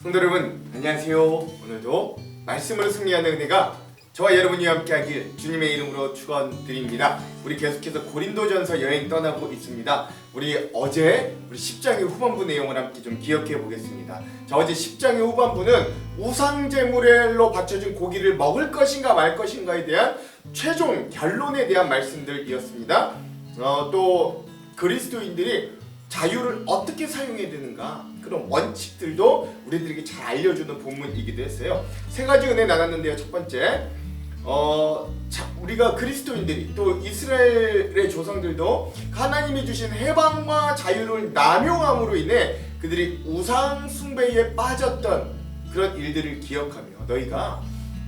성도 여러분, 안녕하세요. 오늘도 말씀으로 승리하는 은혜가 저와 여러분이 함께하길 주님의 이름으로 축원드립니다. 우리 계속해서 고린도전서 여행 떠나고 있습니다. 우리 어제 10장의 후반부 내용을 함께 좀 기억해 보겠습니다. 자, 어제 10장의 후반부는 우상제물로 바쳐진 고기를 먹을 것인가 말 것인가에 대한 최종 결론에 대한 말씀들이었습니다. 또 그리스도인들이 자유를 어떻게 사용해야 되는가, 그런 원칙들도 우리들에게 잘 알려주는 본문이기도 했어요. 세 가지 은혜 나눴는데요. 첫 번째, 우리가 그리스도인들이 또 이스라엘의 조상들도 하나님이 주신 해방과 자유를 남용함으로 인해 그들이 우상 숭배에 빠졌던 그런 일들을 기억하며, 너희가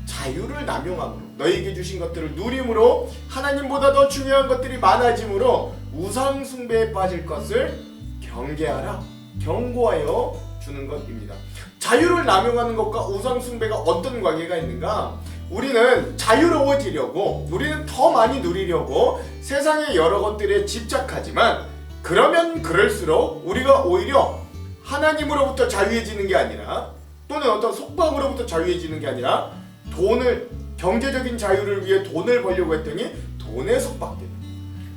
자유를 남용함으로 너희에게 주신 것들을 누림으로 하나님보다 더 중요한 것들이 많아짐으로 우상 숭배에 빠질 것을 경계하라, 경고하여 주는 것입니다. 자유를 남용하는 것과 우상 숭배가 어떤 관계가 있는가? 우리는 자유로워지려고, 우리는 더 많이 누리려고 세상의 여러 것들에 집착하지만, 그러면 그럴수록 우리가 오히려 하나님으로부터 자유해지는 게 아니라, 또는 어떤 속박으로부터 자유해지는 게 아니라, 경제적인 자유를 위해 돈을 벌려고 했더니 돈에 속박되는,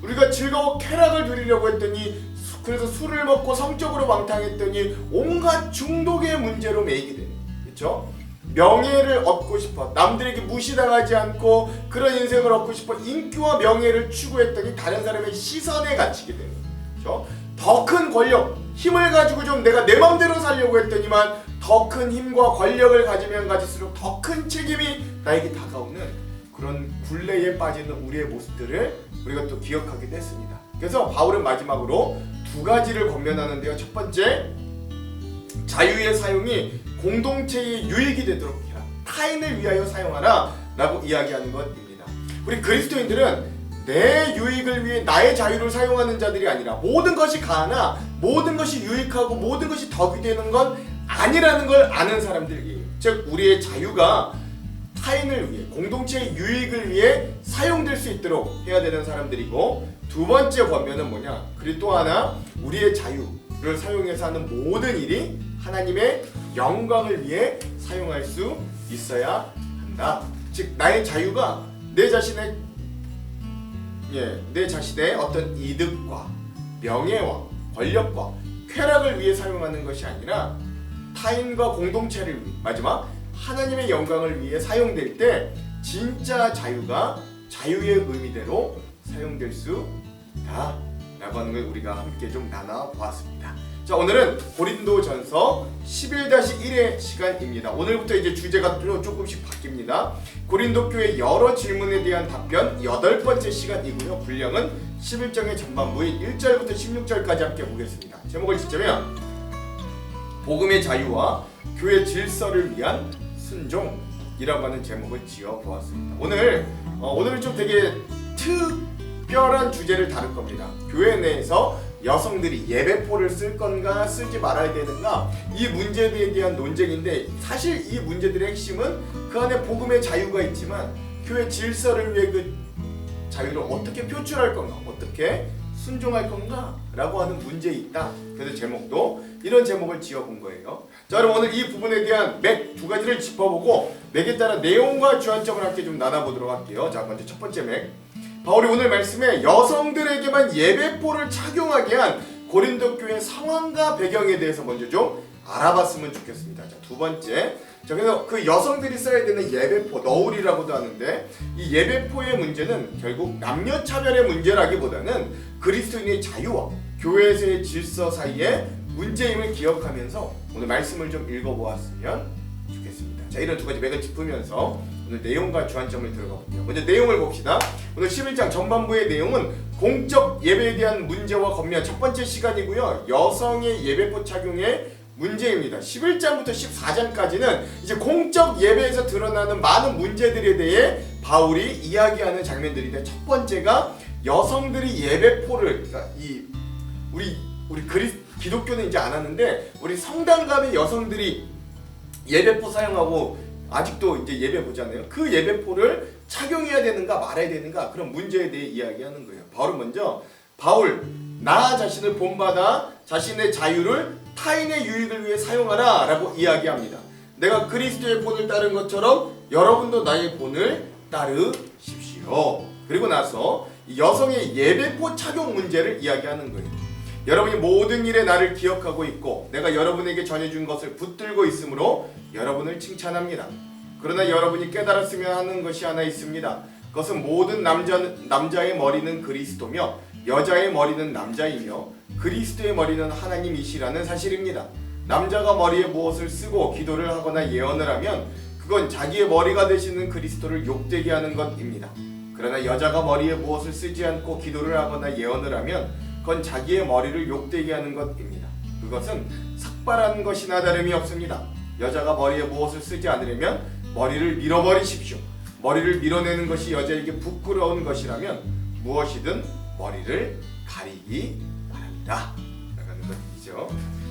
우리가 즐거워 쾌락을 누리려고 했더니 그래서 술을 먹고 성적으로 방탕했더니 온갖 중독의 문제로 매이게 되는, 그렇죠? 명예를 얻고 싶어, 남들에게 무시당하지 않고 그런 인생을 얻고 싶어 인기와 명예를 추구했더니 다른 사람의 시선에 갇히게 되는, 그렇죠? 더 큰 권력, 힘을 가지고 좀 내가 내 마음대로 살려고 했더니만 더 큰 힘과 권력을 가지면 가질수록 더 큰 책임이 나에게 다가오는 그런 굴레에 빠지는 우리의 모습들을 우리가 또 기억하게 됐습니다. 그래서 바울은 마지막으로 두 가지를 권면하는데요. 첫 번째, 자유의 사용이 공동체의 유익이 되도록 해라, 타인을 위하여 사용하라 라고 이야기하는 것입니다. 우리 그리스도인들은 내 유익을 위해 나의 자유를 사용하는 자들이 아니라, 모든 것이 가하나 모든 것이 유익하고 모든 것이 덕이 되는 건 아니라는 걸 아는 사람들이에요. 즉 우리의 자유가 타인을 위해, 공동체의 유익을 위해 사용될 수 있도록 해야 되는 사람들이고, 두 번째 권면은 뭐냐? 그리고 또 하나, 우리의 자유를 사용해서 하는 모든 일이 하나님의 영광을 위해 사용할 수 있어야 한다. 즉 나의 자유가 내 자신의 어떤 이득과 명예와 권력과 쾌락을 위해 사용하는 것이 아니라 타인과 공동체를 위해, 마지막 하나님의 영광을 위해 사용될 때 진짜 자유가 자유의 의미대로 사용될 수 있다 라고 하는 걸 우리가 함께 좀 나눠보았습니다. 자, 오늘은 고린도전서 11-1의 시간입니다. 오늘부터 이제 주제가 조금씩 바뀝니다. 고린도 교회 여러 질문에 대한 답변 8번째 시간이고요. 분량은 11장의 전반부인 1절부터 16절까지 함께 보겠습니다. 제목을 짓자면 복음의 자유와 교회 질서를 위한 순종이라고 하는 제목을 지어보았습니다. 오늘은 좀 되게 특별한 주제를 다룰 겁니다. 교회 내에서 여성들이 예배포를 쓸 건가 쓰지 말아야 되는가, 이 문제에 대한 논쟁인데, 사실 이 문제들의 핵심은 그 안에 복음의 자유가 있지만 교회 질서를 위해 그 자유를 어떻게 표출할 건가, 어떻게 순종할 건가 라고 하는 문제에 있다. 그래서 이런 제목을 지어본 거예요. 자, 그럼 오늘 이 부분에 대한 맥 두 가지를 짚어보고 맥에 따라 내용과 주안점을 함께 좀 나눠보도록 할게요. 자, 먼저 첫 번째 맥, 바울이 오늘 말씀에 여성들에게만 예배포를 착용하게 한 고린도 교회 상황과 배경에 대해서 먼저 좀 알아봤으면 좋겠습니다. 자, 두 번째, 그래서 그 여성들이 써야 되는 예배포, 너울이라고도 하는데, 이 예배포의 문제는 결국 남녀 차별의 문제라기보다는 그리스도인의 자유와 교회에서의 질서 사이의 문제임을 기억하면서 오늘 말씀을 좀 읽어보았으면 좋겠습니다. 자, 이런 두 가지 맥을 짚으면서 오늘 내용과 주안점을 들어가 볼게요. 먼저 내용을 봅시다. 오늘 11장 전반부의 내용은 공적 예배에 대한 문제와 권면 첫 번째 시간이고요. 여성의 예배포 착용의 문제입니다. 11장부터 14장까지는 이제 공적 예배에서 드러나는 많은 문제들에 대해 바울이 이야기하는 장면들인데, 첫 번째가 여성들이 예배포를, 그러니까 우리 기독교는 이제 안 하는데 우리 성당갑의 여성들이 예배포 사용하고 아직도 이제 예배 보잖아요. 그 예배포를 착용해야 되는가 말아야 되는가, 그런 문제에 대해 이야기하는 거예요. 바울은 먼저 나 자신을 본받아 자신의 자유를 타인의 유익을 위해 사용하라 라고 이야기합니다. 내가 그리스도의 본을 따른 것처럼 여러분도 나의 본을 따르십시오. 그리고 나서 여성의 예배포 착용 문제를 이야기하는 거예요. 여러분이 모든 일에 나를 기억하고 있고 내가 여러분에게 전해준 것을 붙들고 있으므로 여러분을 칭찬합니다. 그러나 여러분이 깨달았으면 하는 것이 하나 있습니다. 그것은 모든 남자의 머리는 그리스도며 여자의 머리는 남자이며 그리스도의 머리는 하나님이시라는 사실입니다. 남자가 머리에 무엇을 쓰고 기도를 하거나 예언을 하면 그건 자기의 머리가 되시는 그리스도를 욕되게 하는 것입니다. 그러나 여자가 머리에 무엇을 쓰지 않고 기도를 하거나 예언을 하면 그건 자기의 머리를 욕되게 하는 것입니다. 그것은 삭발하는 것이나 다름이 없습니다. 여자가 머리에 무엇을 쓰지 않으려면 머리를 밀어버리십시오. 머리를 밀어내는 것이 여자에게 부끄러운 것이라면 무엇이든 머리를 가리기 바랍니다. 라는 것이죠.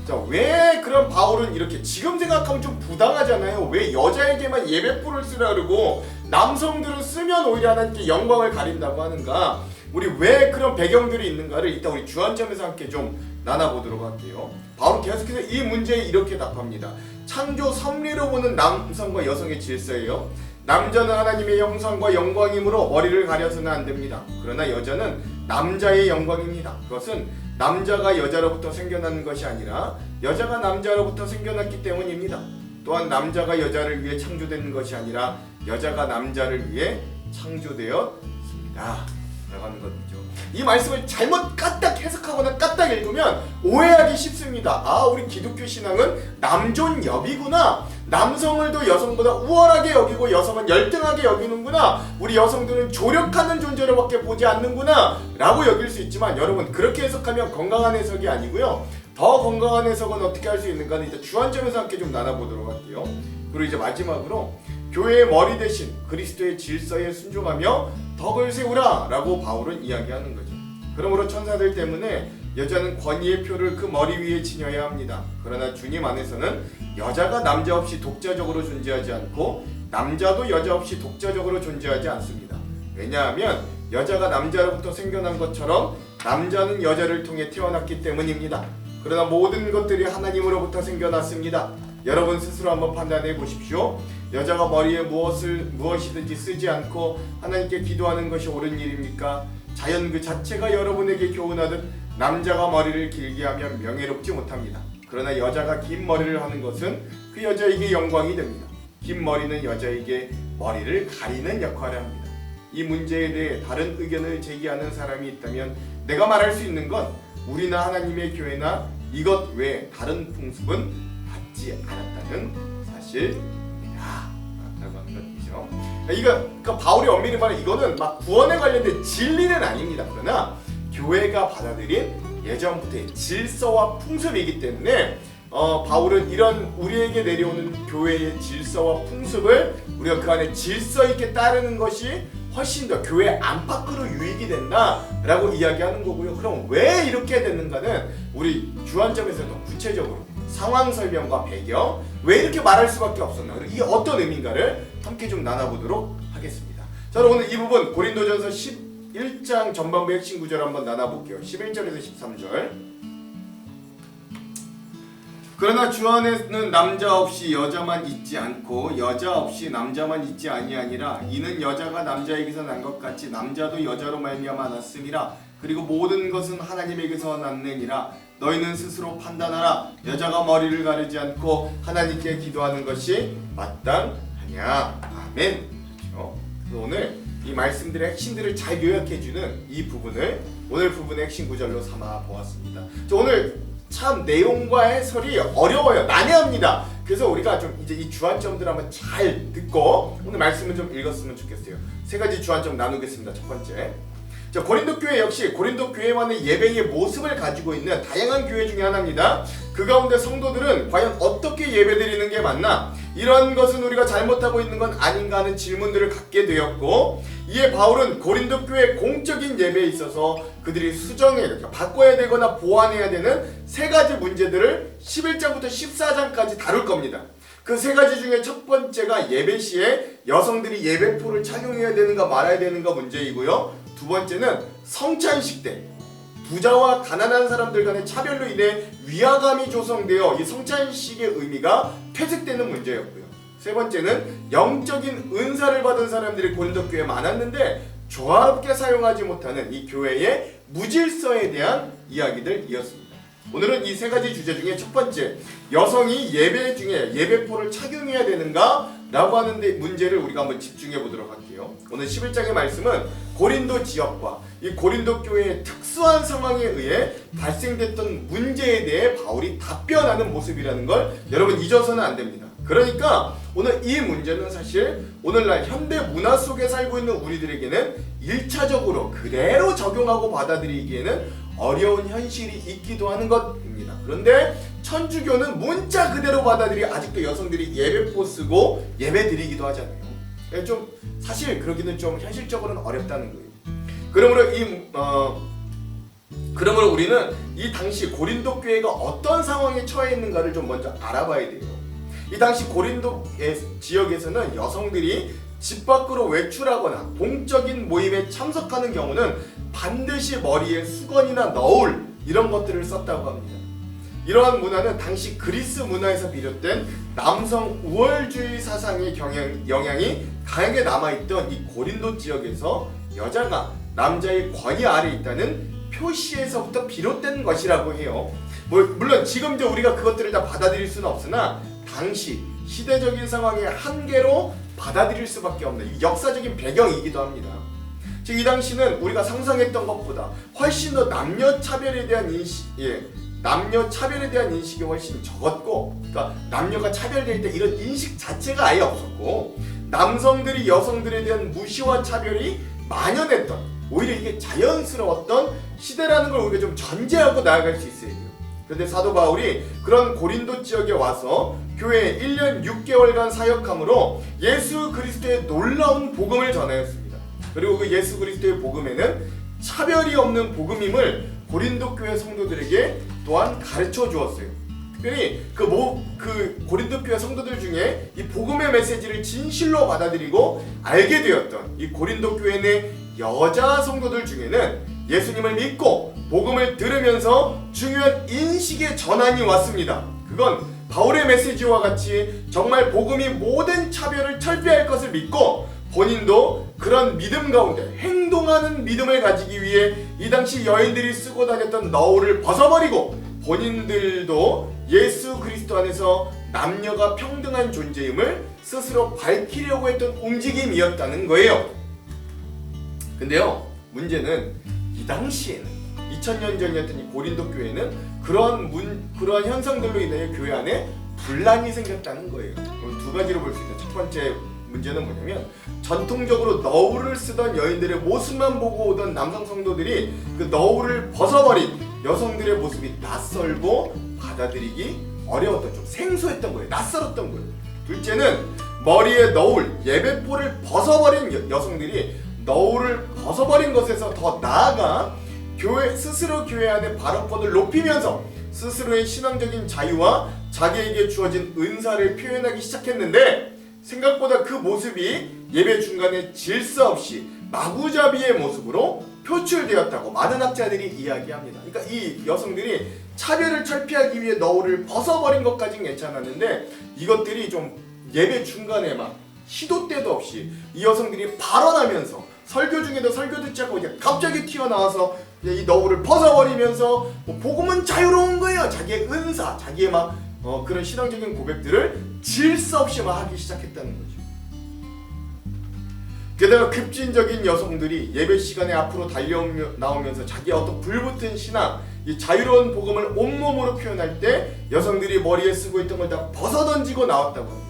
자, 왜 그런 바울은 이렇게 지금 생각하면 좀 부당하잖아요. 왜 여자에게만 예배포를 쓰라 그러고 남성들은 쓰면 오히려 하나님께 영광을 가린다고 하는가? 우리 왜 그런 배경들이 있는가를 이따 우리 주안점에서 함께 좀 나눠보도록 할게요. 바울은 계속해서 이 문제에 이렇게 답합니다. 창조 섭리로 보는 남성과 여성의 질서예요. 남자는 하나님의 형상과 영광이므로 머리를 가려서는 안 됩니다. 그러나 여자는 남자의 영광입니다. 그것은 남자가 여자로부터 생겨나는 것이 아니라 여자가 남자로부터 생겨났기 때문입니다. 또한 남자가 여자를 위해 창조된 것이 아니라 여자가 남자를 위해 창조되었습니다. 라는 것이죠. 이 말씀을 잘못 까딱 해석하거나 까딱 읽으면 오해하기 쉽습니다. 아, 우리 기독교 신앙은 남존여비구나. 남성을도 여성보다 우월하게 여기고 여성은 열등하게 여기는구나. 우리 여성들은 조력하는 존재로밖에 보지 않는구나 라고 여길 수 있지만 여러분, 그렇게 해석하면 건강한 해석이 아니고요. 더 건강한 해석은 어떻게 할 수 있는가는 이제 주안점에서 함께 좀 나눠보도록 할게요. 그리고 이제 마지막으로 교회의 머리 대신 그리스도의 질서에 순종하며 덕을 세우라 라고 바울은 이야기하는 거죠. 그러므로 천사들 때문에 여자는 권위의 표를 그 머리 위에 지녀야 합니다. 그러나 주님 안에서는 여자가 남자 없이 독자적으로 존재하지 않고 남자도 여자 없이 독자적으로 존재하지 않습니다. 왜냐하면 여자가 남자로부터 생겨난 것처럼 남자는 여자를 통해 태어났기 때문입니다. 그러나 모든 것들이 하나님으로부터 생겨났습니다. 여러분 스스로 한번 판단해 보십시오. 여자가 머리에 무엇이든지 쓰지 않고 하나님께 기도하는 것이 옳은 일입니까? 자연 그 자체가 여러분에게 교훈하듯 남자가 머리를 길게 하면 명예롭지 못합니다. 그러나 여자가 긴 머리를 하는 것은 그 여자에게 영광이 됩니다. 긴 머리는 여자에게 머리를 가리는 역할을 합니다. 이 문제에 대해 다른 의견을 제기하는 사람이 있다면 내가 말할 수 있는 건 우리나 하나님의 교회나 이것 외에 다른 풍습은 받지 않았다는 사실입니다. 라고 하는 것이죠. 그러니까 바울이 엄밀히 말해 이거는 막 구원에 관련된 진리는 아닙니다. 그러나 교회가 받아들인 예전부터의 질서와 풍습이기 때문에 바울은 이런 우리에게 내려오는 교회의 질서와 풍습을 우리가 그 안에 질서 있게 따르는 것이 훨씬 더 교회 안팎으로 유익이 된다라고 이야기하는 거고요. 그럼 왜 이렇게 됐는가는 우리 주안점에서도 구체적으로 상황 설명과 배경, 왜 이렇게 말할 수밖에 없었나, 그리고 이게 어떤 의미인가를 함께 좀 나눠보도록 하겠습니다. 자, 오늘 이 부분 고린도전서 11장 전반부 핵심 구절 한번 나눠볼게요. 11절에서 13절. 그러나 주 안에는 남자 없이 여자만 있지 않고 여자 없이 남자만 있지 아니하니라. 이는 여자가 남자에게서 난 것 같이 남자도 여자로 말미암아 났음이라. 그리고 모든 것은 하나님에게서 났느니라. 너희는 스스로 판단하라. 여자가 머리를 가르지 않고 하나님께 기도하는 것이 마땅하냐. 아멘. 그렇죠? 오늘 이 말씀들의 핵심들을 잘 요약해주는 이 부분을 오늘 부분의 핵심 구절로 삼아 보았습니다. 오늘 참 내용과 해설이 어려워요. 난해합니다. 그래서 우리가 좀 이제 이 주안점들 한번 잘 듣고 오늘 말씀을 좀 읽었으면 좋겠어요. 세 가지 주안점 나누겠습니다. 첫 번째, 자, 고린도 교회 역시 고린도 교회만의 예배의 모습을 가지고 있는 다양한 교회 중에 하나입니다. 그 가운데 성도들은 과연 어떻게 예배드리는 게 맞나? 이런 것은 우리가 잘못하고 있는 건 아닌가 하는 질문들을 갖게 되었고, 이에 바울은 고린도 교회의 공적인 예배에 있어서 그들이 수정해야, 바꿔야 되거나 보완해야 되는 세 가지 문제들을 11장부터 14장까지 다룰 겁니다. 그 세 가지 중에 첫 번째가 예배 시에 여성들이 예배포를 착용해야 되는가 말아야 되는가 문제이고요. 두 번째는 성찬식 때 부자와 가난한 사람들 간의 차별로 인해 위화감이 조성되어 이 성찬식의 의미가 퇴색되는 문제였고요. 세 번째는 영적인 은사를 받은 사람들이 고린도 교회에 많았는데 조화롭게 사용하지 못하는 이 교회의 무질서에 대한 이야기들이었습니다. 오늘은 이 세 가지 주제 중에 첫 번째, 여성이 예배 중에 예배포를 착용해야 되는가? 라고 하는 데 문제를 우리가 한번 집중해 보도록 할게요. 오늘 11장의 말씀은 고린도 지역과 이 고린도 교회의 특수한 상황에 의해 발생됐던 문제에 대해 바울이 답변하는 모습이라는 걸 여러분 잊어서는 안 됩니다. 그러니까 오늘 이 문제는 사실 오늘날 현대 문화 속에 살고 있는 우리들에게는 1차적으로 그대로 적용하고 받아들이기에는 어려운 현실이 있기도 하는 것입니다. 그런데 천주교는 문자 그대로 받아들여 아직도 여성들이 예배포 쓰고 예배 드리기도 하잖아요. 좀 사실 그러기는 좀 현실적으로는 어렵다는 거예요. 그러므로 우리는 이 당시 고린도 교회가 어떤 상황에 처해 있는가를 좀 먼저 알아봐야 돼요. 이 당시 고린도 지역에서는 여성들이 집 밖으로 외출하거나 공적인 모임에 참석하는 경우는 반드시 머리에 수건이나 너울 이런 것들을 썼다고 합니다. 이러한 문화는 당시 그리스 문화에서 비롯된 남성 우월주의 사상의 영향이 강하게 남아있던 이 고린도 지역에서 여자가 남자의 권위 아래 있다는 표시에서부터 비롯된 것이라고 해요. 물론 지금 이제 우리가 그것들을 다 받아들일 수는 없으나 당시 시대적인 상황의 한계로 받아들일 수밖에 없는 역사적인 배경이기도 합니다. 즉 이 당시는 우리가 상상했던 것보다 훨씬 더 남녀 차별에 대한 인식이 훨씬 적었고, 그러니까 남녀가 차별될 때 이런 인식 자체가 아예 없었고, 남성들이 여성들에 대한 무시와 차별이 만연했던, 오히려 이게 자연스러웠던 시대라는 걸 우리가 좀 전제하고 나아갈 수 있어야 돼요. 그런데 사도 바울이 그런 고린도 지역에 와서 교회에 1년 6개월간 사역함으로 예수 그리스도의 놀라운 복음을 전하였습니다. 그리고 그 예수 그리스도의 복음에는 차별이 없는 복음임을 고린도 교회 성도들에게 또한 가르쳐 주었어요. 특별히 그 고린도 교회 성도들 중에 이 복음의 메시지를 진실로 받아들이고 알게 되었던 이 고린도 교회 내 여자 성도들 중에는 예수님을 믿고 복음을 들으면서 중요한 인식의 전환이 왔습니다. 그건 바울의 메시지와 같이 정말 복음이 모든 차별을 철폐할 것을 믿고 본인도 그런 믿음 가운데 행동하는 믿음을 가지기 위해 이 당시 여인들이 쓰고 다녔던 너울을 벗어버리고 본인들도 예수 그리스도 안에서 남녀가 평등한 존재임을 스스로 밝히려고 했던 움직임이었다는 거예요. 근데요, 문제는 이 당시에는 2000년 전이었던 이 고린도 교회는 그러한 현상들로 인해 교회 안에 분란이 생겼다는 거예요. 두 가지로 볼 수 있다. 첫 번째 문제는 뭐냐면 전통적으로 너울을 쓰던 여인들의 모습만 보고 오던 남성 성도들이 그 너울을 벗어버린 여성들의 모습이 낯설고 받아들이기 어려웠던, 좀 생소했던 거예요. 낯설었던 거예요. 둘째는 머리에 너울, 예배포를 벗어버린 여성들이 너울을 벗어버린 것에서 더 나아가 스스로 교회 안에 발언권을 높이면서 스스로의 신앙적인 자유와 자기에게 주어진 은사를 표현하기 시작했는데, 생각보다 그 모습이 예배 중간에 질서 없이 마구잡이의 모습으로 표출되었다고 많은 학자들이 이야기합니다. 그러니까 이 여성들이 차별을 철폐하기 위해 너울을 벗어버린 것까지는 괜찮았는데, 이것들이 좀 예배 중간에 막 시도 때도 없이 이 여성들이 발언하면서 설교 중에도 설교 듣지 않고 이제 갑자기 튀어나와서 이 너울을 벗어버리면서 복음은 자유로운 거예요. 자기의 은사, 자기의 그런 신앙적인 고백들을 질서 없이 하기 시작했다는 거죠. 게다가 급진적인 여성들이 예배 시간에 앞으로 달려나오면서 자기의 어떤 불붙은 신앙, 이 자유로운 복음을 온몸으로 표현할 때 여성들이 머리에 쓰고 있던 걸 다 벗어던지고 나왔다고 합니다.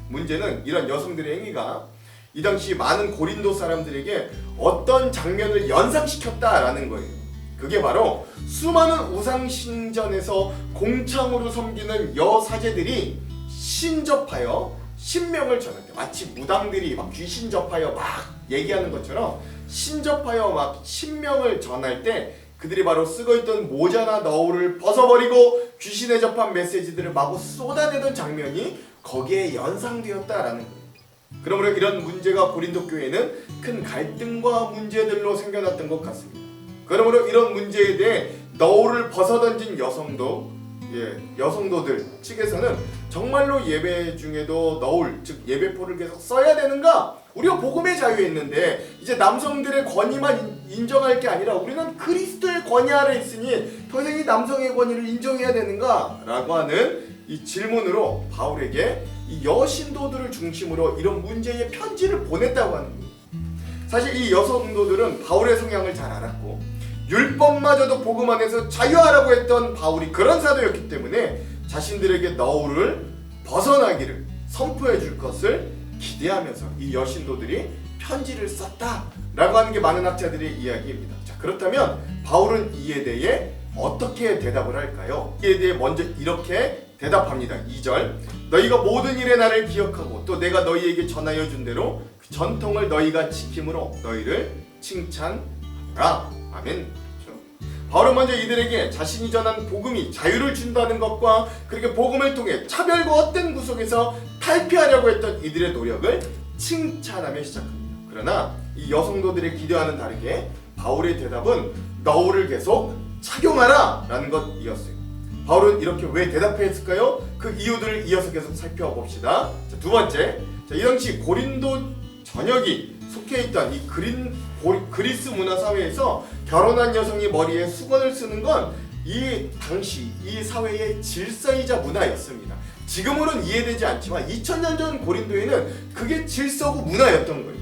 문제는 이런 여성들의 행위가 이 당시 많은 고린도 사람들에게 어떤 장면을 연상시켰다라는 거예요. 그게 바로 수많은 우상신전에서 공창으로 섬기는 여사제들이 신접하여 신명을 전할 때, 마치 무당들이 막 귀신 접하여 막 얘기하는 것처럼 신접하여 막 신명을 전할 때 그들이 바로 쓰고 있던 모자나 너울을 벗어버리고 귀신에 접한 메시지들을 마구 쏟아내던 장면이 거기에 연상되었다라는 거예요. 그러므로 이런 문제가 고린도 교회에는 큰 갈등과 문제들로 생겨났던 것 같습니다. 그러므로 이런 문제에 대해 너울을 벗어던진 여성도들 측에서는 정말로 예배 중에도 너울, 즉 예배포를 계속 써야 되는가? 우리가 복음의 자유에 있는데 이제 남성들의 권위만 인정할 게 아니라 우리는 그리스도의 권위 아래 있으니 더 이상 이 남성의 권위를 인정해야 되는가? 라고 하는 이 질문으로 바울에게 이 여신도들을 중심으로 이런 문제의 편지를 보냈다고 하는 거예요. 사실 이 여성도들은 바울의 성향을 잘 알았고 율법마저도 복음 안에서 자유하라고 했던 바울이 그런 사도였기 때문에 자신들에게 너울을 벗어나기를 선포해 줄 것을 기대하면서 이 여신도들이 편지를 썼다라고 하는 게 많은 학자들의 이야기입니다. 자, 그렇다면 바울은 이에 대해 어떻게 대답을 할까요? 이에 대해 먼저 이렇게 대답합니다. 2절, 너희가 모든 일에 나를 기억하고 또 내가 너희에게 전하여 준 대로 그 전통을 너희가 지킴으로 너희를 칭찬하라. 아멘. 바울은 먼저 이들에게 자신이 전한 복음이 자유를 준다는 것과 그렇게 복음을 통해 차별과 헛된 구속에서 탈피하려고 했던 이들의 노력을 칭찬하며 시작합니다. 그러나 이 여성도들의 기대와는 다르게 바울의 대답은 너울을 계속 착용하라 라는 것이었어요. 바울은 이렇게 왜 대답했을까요? 그 이유들을 이어서 계속 살펴봅시다. 자, 두 번째, 이 당시 고린도 전역이 속해 있던 이 그리스 문화 사회에서 결혼한 여성이 머리에 수건을 쓰는 건 이 당시 이 사회의 질서이자 문화였습니다. 지금으로는 이해되지 않지만 2000년 전 고린도에는 그게 질서고 문화였던 거예요.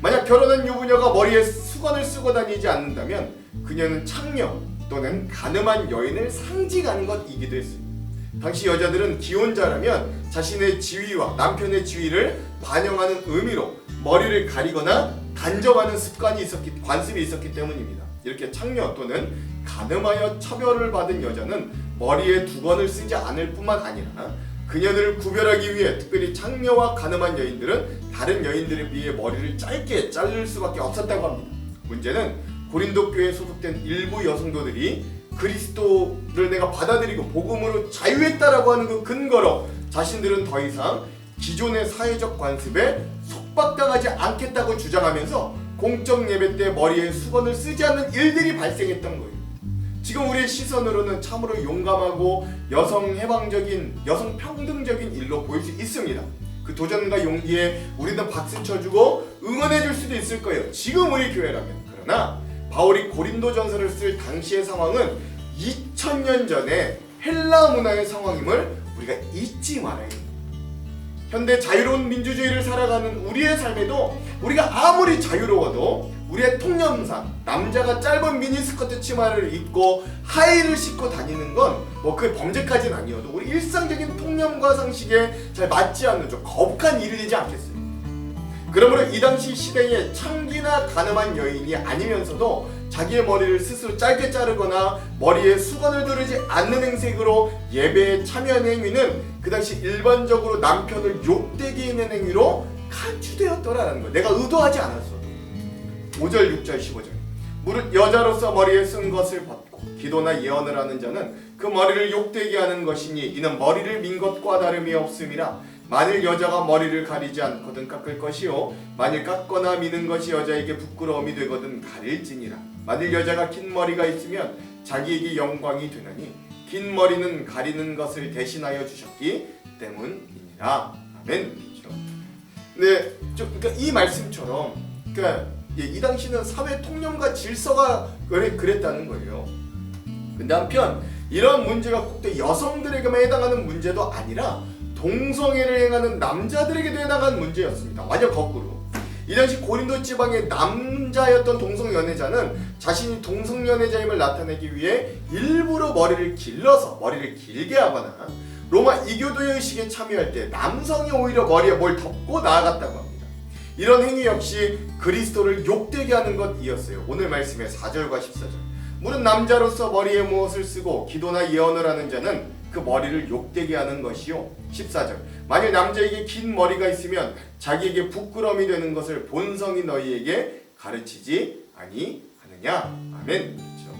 만약 결혼한 유부녀가 머리에 수건을 쓰고 다니지 않는다면 그녀는 창녀 또는 가늠한 여인을 상징하는 것이기도 했습니다. 당시 여자들은 기혼자라면 자신의 지위와 남편의 지위를 반영하는 의미로 머리를 가리거나 단정하는 관습이 있었기 때문입니다. 이렇게 창녀 또는 가늠하여 처벌을 받은 여자는 머리에 두건을 쓰지 않을 뿐만 아니라 그녀들을 구별하기 위해 특별히 창녀와 가늠한 여인들은 다른 여인들에 비해 머리를 짧게 자를 수밖에 없었다고 합니다. 문제는 고린도 교회에 소속된 일부 여성도들이 그리스도를 내가 받아들이고 복음으로 자유했다라고 하는 그 근거로 자신들은 더 이상 기존의 사회적 관습에 속박당하지 않겠다고 주장하면서 공적 예배 때 머리에 수건을 쓰지 않는 일들이 발생했던 거예요. 지금 우리의 시선으로는 참으로 용감하고 여성 해방적인, 여성 평등적인 일로 보일 수 있습니다. 그 도전과 용기에 우리는 박수 쳐주고 응원해 줄 수도 있을 거예요. 지금 우리 교회라면. 그러나 바울이 고린도전서를 쓸 당시의 상황은 2000년 전에 헬라 문화의 상황임을 우리가 잊지 말아야 됩니다. 현대 자유로운 민주주의를 살아가는 우리의 삶에도 우리가 아무리 자유로워도 우리의 통념상 남자가 짧은 미니스커트 치마를 입고 하의를 신고 다니는 건 뭐 그 범죄까지는 아니어도 우리 일상적인 통념과 상식에 잘 맞지 않는 좀 거북한 일이 되지 않겠습니까? 그러므로 이 당시 시대에 창기나 가늠한 여인이 아니면서도 자기의 머리를 스스로 짧게 자르거나 머리에 수건을 두르지 않는 행색으로 예배에 참여하는 행위는 그 당시 일반적으로 남편을 욕되게 하는 행위로 간주되었더라는 거예요. 내가 의도하지 않았어도. 5절, 6절, 15절. 무릇 여자로서 머리에 쓴 것을 벗고 기도나 예언을 하는 자는 그 머리를 욕되게 하는 것이니 이는 머리를 민 것과 다름이 없음이라. 만일 여자가 머리를 가리지 않거든 깎을 것이요 만일 깎거나 미는 것이 여자에게 부끄러움이 되거든 가릴지니라. 만일 여자가 긴 머리가 있으면 자기에게 영광이 되나니 긴 머리는 가리는 것을 대신하여 주셨기 때문이니라. 아멘. 네, 그러니까 이 말씀처럼 이 당시는 사회 통념과 질서가 그랬다는 거예요. 근데 한편 이런 문제가 꼭 여성들에게만 해당하는 문제도 아니라 동성애를 행하는 남자들에게도 해당하는 문제였습니다. 완전 거꾸로. 이 당시 고린도 지방의 남자였던 동성연애자는 자신이 동성연애자임을 나타내기 위해 일부러 머리를 길게 하거나 로마 이교도의 의식에 참여할 때 남성이 오히려 머리에 뭘 덮고 나아갔다고 합니다. 이런 행위 역시 그리스도를 욕되게 하는 것이었어요. 오늘 말씀의 4절과 14절. 무릇 남자로서 머리에 무엇을 쓰고 기도나 예언을 하는 자는 그 머리를 욕되게 하는 것이요. 14절. 만일 남자에게 긴 머리가 있으면 자기에게 부끄러움이 되는 것을 본성이 너희에게 가르치지 아니하느냐. 아멘. 그렇죠.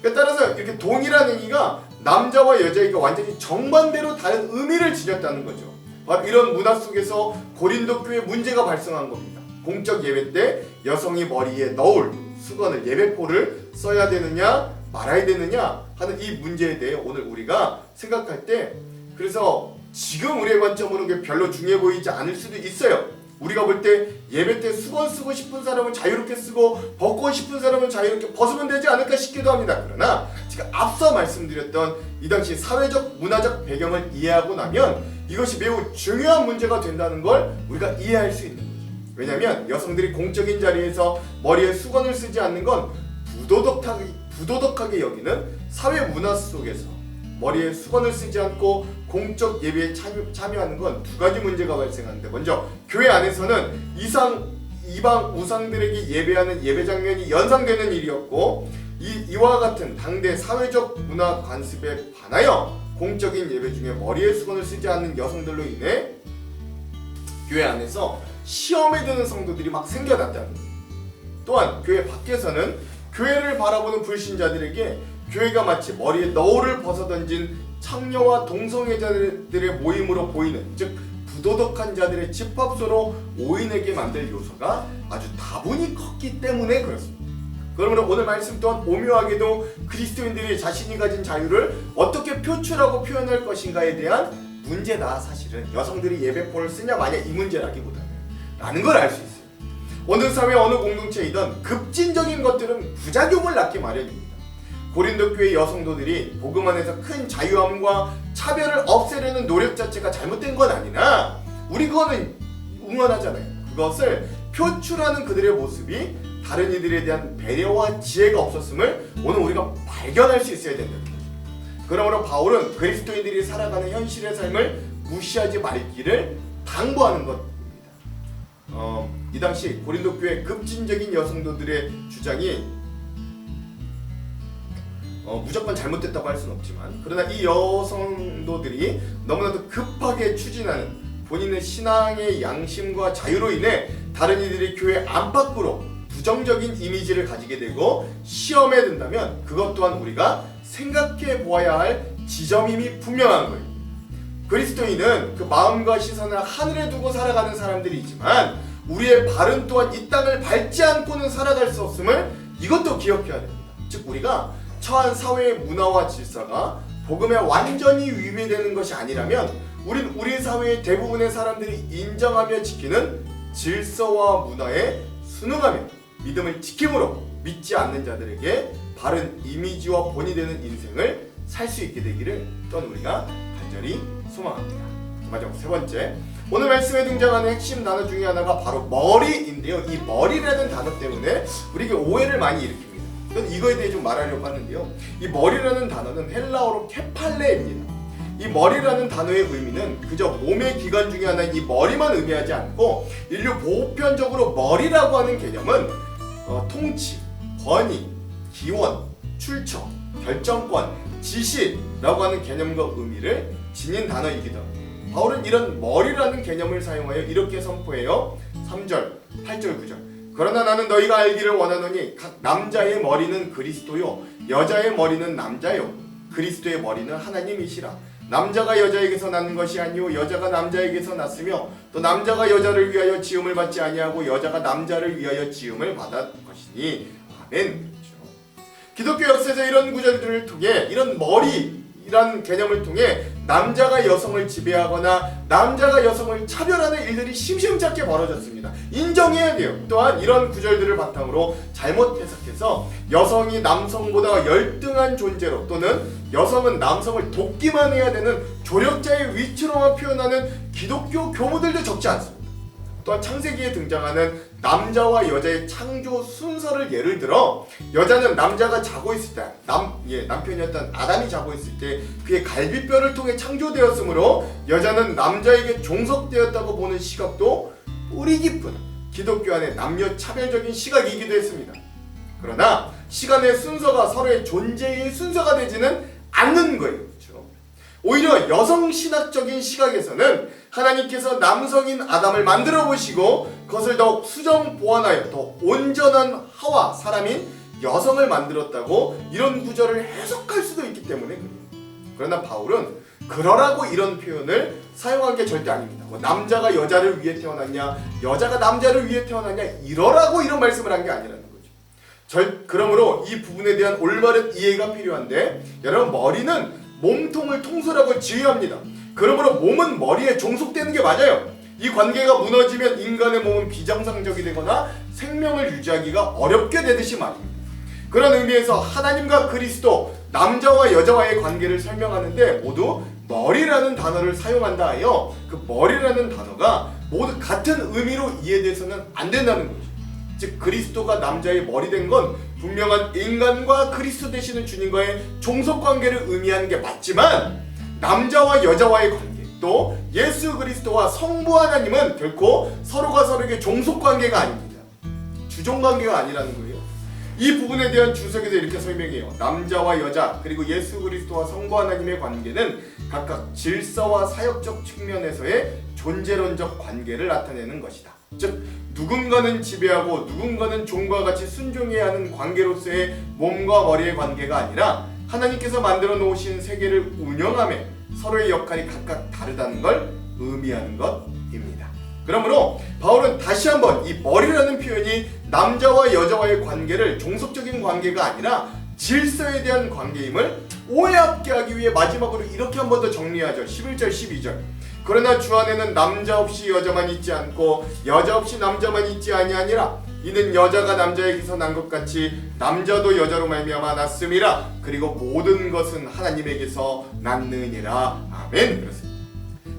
그러니까 따라서 이렇게 동일한 행위가 남자와 여자에게 완전히 정반대로 다른 의미를 지녔다는 거죠. 바로 이런 문화 속에서 고린도 교회에 문제가 발생한 겁니다. 공적 예배 때 여성이 머리에 너울, 수건을 예배포를 써야 되느냐 말아야 되느냐 하는 이 문제에 대해 오늘 우리가 생각할 때 그래서 지금 우리의 관점으로 별로 중요해 보이지 않을 수도 있어요. 우리가 볼 때 예배 때 수건 쓰고 싶은 사람은 자유롭게 쓰고 벗고 싶은 사람은 자유롭게 벗으면 되지 않을까 싶기도 합니다. 그러나 제가 앞서 말씀드렸던 이 당시 사회적 문화적 배경을 이해하고 나면 이것이 매우 중요한 문제가 된다는 걸 우리가 이해할 수 있는 거죠. 왜냐하면 여성들이 공적인 자리에서 머리에 수건을 쓰지 않는 건 부도덕하게 여기는 사회 문화 속에서 머리에 수건을 쓰지 않고 공적 예배에 참여하는 건 두 가지 문제가 발생하는데, 먼저 교회 안에서는 이방 우상들에게 예배하는 예배 장면이 연상되는 일이었고, 이와 같은 당대 사회적 문화 관습에 반하여 공적인 예배 중에 머리에 수건을 쓰지 않는 여성들로 인해 교회 안에서 시험에 드는 성도들이 막 생겨났다는 거예요. 또한 교회 밖에서는 교회를 바라보는 불신자들에게 교회가 마치 머리에 너울을 벗어던진 창녀와 동성애자들의 모임으로 보이는, 즉 부도덕한 자들의 집합소로 오인하게 만들 요소가 아주 다분히 컸기 때문에 그렇습니다. 그러므로 오늘 말씀 또한 오묘하게도 그리스도인들이 자신이 가진 자유를 어떻게 표출하고 표현할 것인가에 대한 문제다. 사실은 여성들이 예배포를 쓰냐 마냐 이 문제라기보다는 라는 걸 알 수 있어요. 어느 사회 어느 공동체이든 급진적인 것들은 부작용을 낳기 마련입니다. 고린도 교회 여성도들이 복음 안에서 큰 자유함과 차별을 없애려는 노력 자체가 잘못된 건 아니나 우리 그거는 응원하잖아요. 그것을 표출하는 그들의 모습이 다른 이들에 대한 배려와 지혜가 없었음을 오늘 우리가 발견할 수 있어야 된다는 거죠. 그러므로 바울은 그리스도인들이 살아가는 현실의 삶을 무시하지 말기를 당부하는 것입니다. 이 당시 고린도 교회 급진적인 여성도들의 주장이 무조건 잘못됐다고 할 수는 없지만, 그러나 이 여성도들이 너무나도 급하게 추진하는 본인의 신앙의 양심과 자유로 인해 다른 이들이 교회 안팎으로 부정적인 이미지를 가지게 되고 시험에 든다면 그것 또한 우리가 생각해 보아야 할 지점임이 분명한 거예요. 그리스도인은 그 마음과 시선을 하늘에 두고 살아가는 사람들이지만 우리의 발은 또한 이 땅을 밟지 않고는 살아갈 수 없음을 이것도 기억해야 됩니다. 즉 우리가 처한 사회의 문화와 질서가 복음에 완전히 위배되는 것이 아니라면 우린 우리 사회의 대부분의 사람들이 인정하며 지키는 질서와 문화에 순응하며 믿음을 지킴으로 믿지 않는 자들에게 바른 이미지와 본이 되는 인생을 살 수 있게 되기를 또한 우리가 간절히 소망합니다. 마지막 세 번째, 오늘 말씀에 등장하는 핵심 단어 중에 하나가 바로 머리인데요. 이 머리라는 단어 때문에 우리에게 오해를 많이 일으킵니다. 저는 이거에 대해 좀 말하려고 하는데요. 이 머리라는 단어는 헬라어로 케팔레입니다. 이 머리라는 단어의 의미는 그저 몸의 기관 중에 하나인 이 머리만 의미하지 않고 인류 보편적으로 머리라고 하는 개념은 통치, 권위, 기원, 출처, 결정권, 지시라고 하는 개념과 의미를 지닌 단어이기도 합니다. 바울은 이런 머리라는 개념을 사용하여 이렇게 선포해요. 3절, 8절, 9절. 그러나 나는 너희가 알기를 원하노니 각 남자의 머리는 그리스도요 여자의 머리는 남자요 그리스도의 머리는 하나님이시라. 남자가 여자에게서 낳는 것이 아니요 여자가 남자에게서 낳았으며 또 남자가 여자를 위하여 지음을 받지 아니하고 여자가 남자를 위하여 지음을 받았 것이니. 아멘. 그렇죠. 기독교 역사에서 이런 구절들을 통해 이런 머리라는 개념을 통해 남자가 여성을 지배하거나 남자가 여성을 차별하는 일들이 심심찮게 벌어졌습니다. 인정해야 돼요. 또한 이런 구절들을 바탕으로 잘못 해석해서 여성이 남성보다 열등한 존재로 또는 여성은 남성을 돕기만 해야 되는 조력자의 위치로만 표현하는 기독교 교무들도 적지 않습니다. 또한 창세기에 등장하는 남자와 여자의 창조 순서를 예를 들어 여자는 남자가 자고 있을 때 남편이었던 아담이 자고 있을 때 그의 갈비뼈를 통해 창조되었으므로 여자는 남자에게 종속되었다고 보는 시각도 뿌리 깊은 기독교 안의 남녀 차별적인 시각이기도 했습니다. 그러나 시간의 순서가 서로의 존재의 순서가 되지는 않는 거예요. 그렇죠? 오히려 여성 신학적인 시각에서는 하나님께서 남성인 아담을 만들어 보시고 그것을 더욱 수정 보완하여 더 온전한 하와 사람인 여성을 만들었다고 이런 구절을 해석할 수도 있기 때문에 그래요. 그러나 바울은 그러라고 이런 표현을 사용한 게 절대 아닙니다. 뭐 남자가 여자를 위해 태어났냐 여자가 남자를 위해 태어났냐 이러라고 이런 말씀을 한 게 아니라는 거죠. 그러므로 이 부분에 대한 올바른 이해가 필요한데, 여러분, 머리는 몸통을 통솔하고 지휘합니다. 그러므로 몸은 머리에 종속되는 게 맞아요. 이 관계가 무너지면 인간의 몸은 비정상적이 되거나 생명을 유지하기가 어렵게 되듯이 말입니다. 그런 의미에서 하나님과 그리스도, 남자와 여자와의 관계를 설명하는데 모두 머리라는 단어를 사용한다 하여 그 머리라는 단어가 모두 같은 의미로 이해돼서는 안 된다는 거죠. 즉 그리스도가 남자의 머리 된 건 분명한 인간과 그리스도 되시는 주님과의 종속관계를 의미하는 게 맞지만, 남자와 여자와의 관계, 또 예수 그리스도와 성부 하나님은 결코 서로가 서로에게 종속관계가 아닙니다. 주종관계가 아니라는 거예요. 이 부분에 대한 주석에서 이렇게 설명해요. 남자와 여자 그리고 예수 그리스도와 성부 하나님의 관계는 각각 질서와 사역적 측면에서의 존재론적 관계를 나타내는 것이다. 즉 누군가는 지배하고 누군가는 종과 같이 순종해야 하는 관계로서의 몸과 머리의 관계가 아니라 하나님께서 만들어 놓으신 세계를 운영하며 서로의 역할이 각각 다르다는 걸 의미하는 것입니다. 그러므로 바울은 다시 한번 이 머리라는 표현이 남자와 여자와의 관계를 종속적인 관계가 아니라 질서에 대한 관계임을 오해하게 하기 위해 마지막으로 이렇게 한 번 더 정리하죠. 11절 12절. 그러나 주 안에는 남자 없이 여자만 있지 않고 여자 없이 남자만 있지 아니하니라. 이는 여자가 남자에게서 난 것 같이 남자도 여자로 말미암아 났음이라. 그리고 모든 것은 하나님에게서 났느니라. 아멘. 그렇습니다.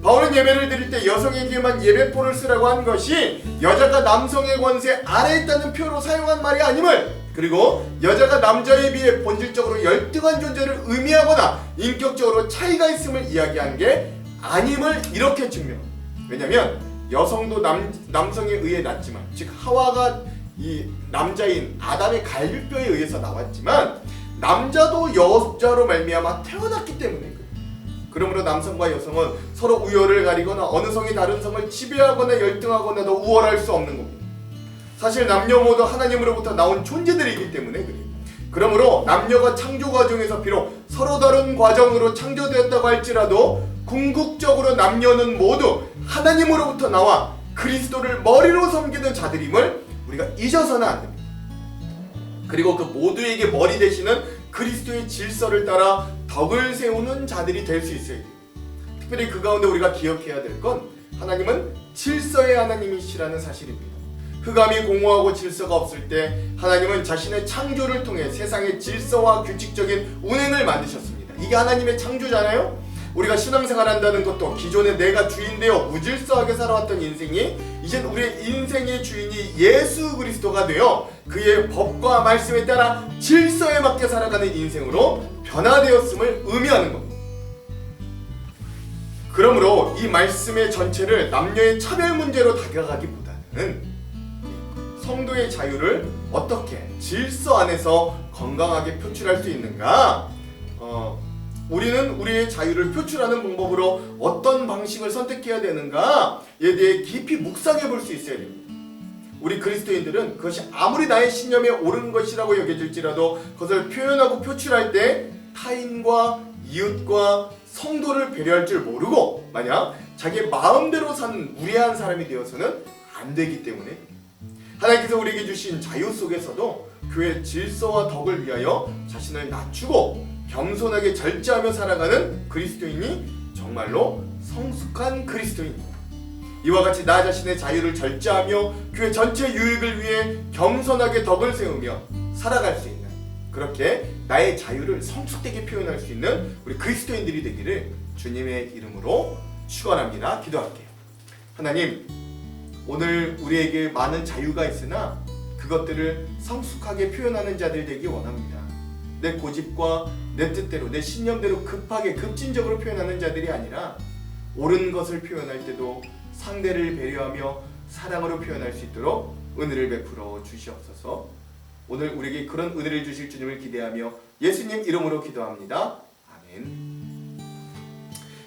바울은 예배를 드릴 때 여성에게만 예배포를 쓰라고 한 것이 여자가 남성의 권세 아래에 있다는 표로 사용한 말이 아님을, 그리고 여자가 남자에 비해 본질적으로 열등한 존재를 의미하거나 인격적으로 차이가 있음을 이야기한 게 아님을 이렇게 증명합니다. 왜냐하면 여성도 남성에 의해 났지만, 즉 하와가 이 남자인 아담의 갈비뼈에 의해서 나왔지만 남자도 여자로 말미암아 태어났기 때문에, 그러므로 남성과 여성은 서로 우열을 가리거나 어느 성이 다른 성을 지배하거나 열등하거나 더 우월할 수 없는 겁니다. 사실 남녀 모두 하나님으로부터 나온 존재들이기 때문에 그래요. 그러므로 남녀가 창조 과정에서 비록 서로 다른 과정으로 창조되었다고 할지라도 궁극적으로 남녀는 모두 하나님으로부터 나와 그리스도를 머리로 섬기는 자들임을 우리가 잊어서는 안 됩니다. 그리고 그 모두에게 머리 되시는 그리스도의 질서를 따라 덕을 세우는 자들이 될 수 있어야 돼요. 특별히 그 가운데 우리가 기억해야 될 건 하나님은 질서의 하나님이시라는 사실입니다. 흑암이 공허하고 질서가 없을 때 하나님은 자신의 창조를 통해 세상의 질서와 규칙적인 운행을 만드셨습니다. 이게 하나님의 창조잖아요. 우리가 신앙생활 한다는 것도 기존에 내가 주인되어 무질서하게 살아왔던 인생이 이젠 우리의 인생의 주인이 예수 그리스도가 되어 그의 법과 말씀에 따라 질서에 맞게 살아가는 인생으로 변화되었음을 의미하는 겁니다. 그러므로 이 말씀의 전체를 남녀의 차별 문제로 다가가기보다는 성도의 자유를 어떻게 질서 안에서 건강하게 표출할 수 있는가, 우리는 우리의 자유를 표출하는 방법으로 어떤 방식을 선택해야 되는가에 대해 깊이 묵상해 볼 수 있어야 됩니다. 우리 그리스도인들은 그것이 아무리 나의 신념에 옳은 것이라고 여겨질지라도 그것을 표현하고 표출할 때 타인과 이웃과 성도를 배려할 줄 모르고 만약 자기의 마음대로 사는 무례한 사람이 되어서는 안 되기 때문에, 하나님께서 우리에게 주신 자유 속에서도 교회의 질서와 덕을 위하여 자신을 낮추고 겸손하게 절제하며 살아가는 그리스도인이 정말로 성숙한 그리스도인입니다. 이와 같이 나 자신의 자유를 절제하며 교회 전체 유익을 위해 겸손하게 덕을 세우며 살아갈 수 있는, 그렇게 나의 자유를 성숙되게 표현할 수 있는 우리 그리스도인들이 되기를 주님의 이름으로 축원합니다. 기도할게요. 하나님, 오늘 우리에게 많은 자유가 있으나 그것들을 성숙하게 표현하는 자들 되기 원합니다. 내 고집과 내 뜻대로 내 신념대로 급하게 급진적으로 표현하는 자들이 아니라 옳은 것을 표현할 때도 상대를 배려하며 사랑으로 표현할 수 있도록 은혜를 베풀어 주시옵소서. 오늘 우리에게 그런 은혜를 주실 주님을 기대하며 예수님 이름으로 기도합니다. 아멘.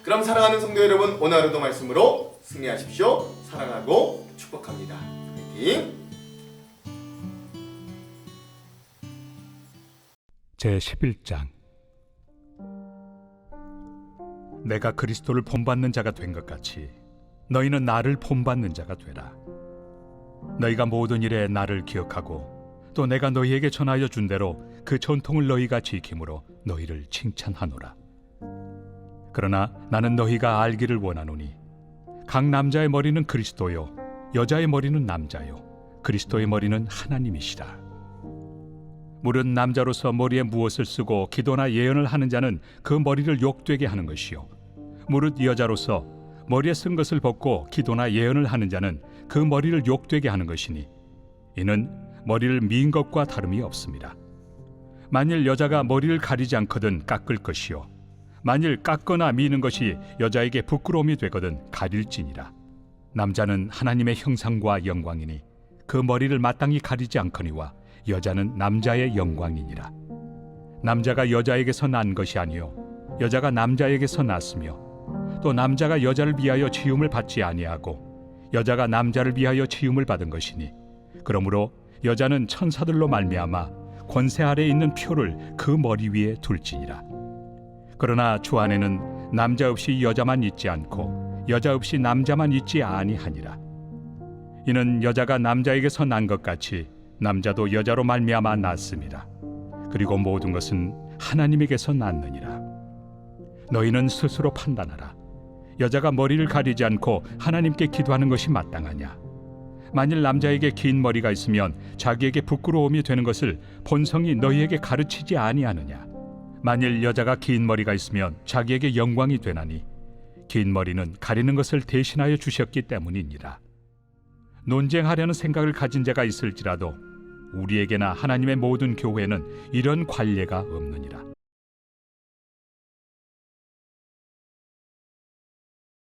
그럼 사랑하는 성도 여러분, 오늘 하루도 말씀으로 승리하십시오. 사랑하고 축복합니다. 화이팅! 제11장. 내가 그리스도를 본받는 자가 된 것 같이 너희는 나를 본받는 자가 되라. 너희가 모든 일에 나를 기억하고 또 내가 너희에게 전하여 준 대로 그 전통을 너희가 지킴으로 너희를 칭찬하노라. 그러나 나는 너희가 알기를 원하노니 각 남자의 머리는 그리스도요 여자의 머리는 남자요 그리스도의 머리는 하나님이시라. 무릇 남자로서 머리에 무엇을 쓰고 기도나 예언을 하는 자는 그 머리를 욕되게 하는 것이요 무릇 여자로서 머리에 쓴 것을 벗고 기도나 예언을 하는 자는 그 머리를 욕되게 하는 것이니 이는 머리를 민 것과 다름이 없습니다. 만일 여자가 머리를 가리지 않거든 깎을 것이요 만일 깎거나 미는 것이 여자에게 부끄러움이 되거든 가릴지니라. 남자는 하나님의 형상과 영광이니 그 머리를 마땅히 가리지 않거니와 여자는 남자의 영광이니라. 남자가 여자에게서 난 것이 아니요 여자가 남자에게서 났으며 또 남자가 여자를 위하여 지음을 받지 아니하고 여자가 남자를 위하여 지음을 받은 것이니 그러므로 여자는 천사들로 말미암아 권세 아래에 있는 표를 그 머리 위에 둘지니라. 그러나 주 안에는 남자 없이 여자만 있지 않고 여자 없이 남자만 있지 아니하니라. 이는 여자가 남자에게서 난 것 같이 남자도 여자로 말미암아 났습니다. 그리고 모든 것은 하나님에게서 났느니라. 너희는 스스로 판단하라. 여자가 머리를 가리지 않고 하나님께 기도하는 것이 마땅하냐? 만일 남자에게 긴 머리가 있으면 자기에게 부끄러움이 되는 것을 본성이 너희에게 가르치지 아니하느냐? 만일 여자가 긴 머리가 있으면 자기에게 영광이 되나니 긴 머리는 가리는 것을 대신하여 주셨기 때문이니라. 논쟁하려는 생각을 가진 자가 있을지라도 우리에게나 하나님의 모든 교회는 이런 관례가 없느니라.